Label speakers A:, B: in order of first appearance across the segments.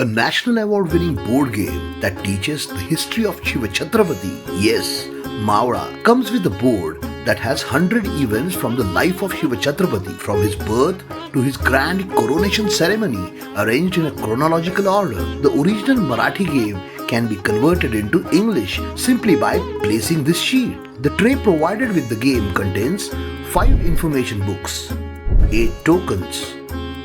A: a national award-winning board game that teaches the history of Shiva Chhatrapati. Yes, Mawala comes with a board that has 100 events from the life of Shiva Chhatrapati, from his birth to his grand coronation ceremony, arranged in a chronological order. The original Marathi game can be converted into English simply by placing this sheet. The tray provided with the game contains 5 information books, 8 tokens,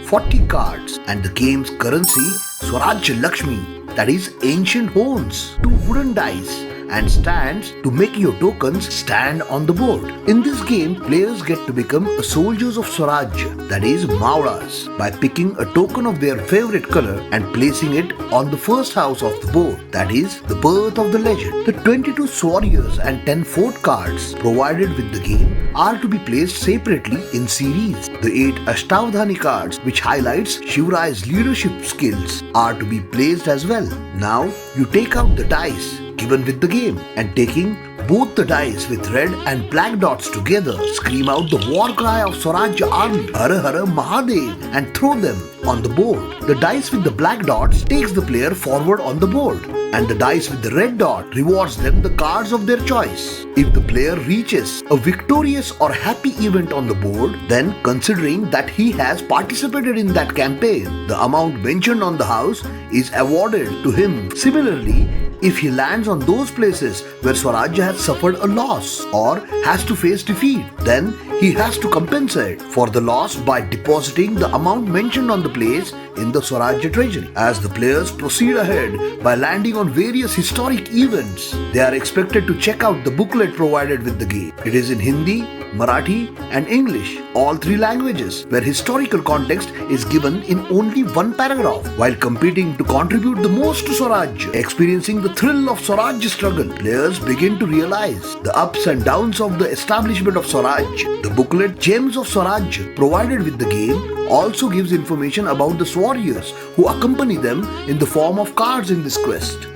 A: 40 cards, and the game's currency, Swarajya Lakshmi, that is ancient horns, 2 wooden dice, and stands to make your tokens stand on the board. In this game, players get to become soldiers of Swarajya, that is Mawalas, by picking a token of their favorite color and placing it on the first house of the board, that is the birth of the legend. The 22 swarriors and 10 fort cards provided with the game are to be placed separately in series. The 8 ashtavadhani cards, which highlights Shivaray's leadership skills, are to be placed as well. Now you take out the dice given with the game, and taking both the dice with red and black dots together, scream out the war cry of Swarajya army, Hara Hara Mahadev, and throw them on the board. The dice with the black dots takes the player forward on the board, and the dice with the red dot rewards them the cards of their choice. If the player reaches a victorious or happy event on the board, then considering that he has participated in that campaign, the amount mentioned on the house is awarded to him. Similarly, if he lands on those places where Swarajya has suffered a loss or has to face defeat, then he has to compensate for the loss by depositing the amount mentioned on the place in the Swarajya treasury. As the players proceed ahead by landing on various historic events, they are expected to check out the booklet provided with the game. It is in Hindi, Marathi, and English, all 3 languages, where historical context is given in only 1 paragraph. While competing to contribute the most to Swarajya, experiencing the thrill of Swarajya struggle, players begin to realize the ups and downs of the establishment of Swarajya. The booklet Gems of Swarajya provided with the game also gives information about the swarriors who accompany them in the form of cards in this quest.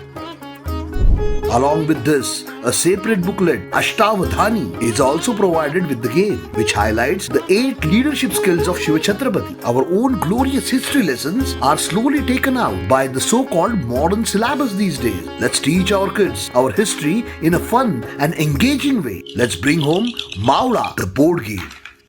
A: Along with this, a separate booklet, Ashtavadhani, is also provided with the game, which highlights the 8 leadership skills of Shiva Chhatrapati. Our own glorious history lessons are slowly taken out by the so-called modern syllabus these days. Let's teach our kids our history in a fun and engaging way. Let's bring home Mawala, the board game.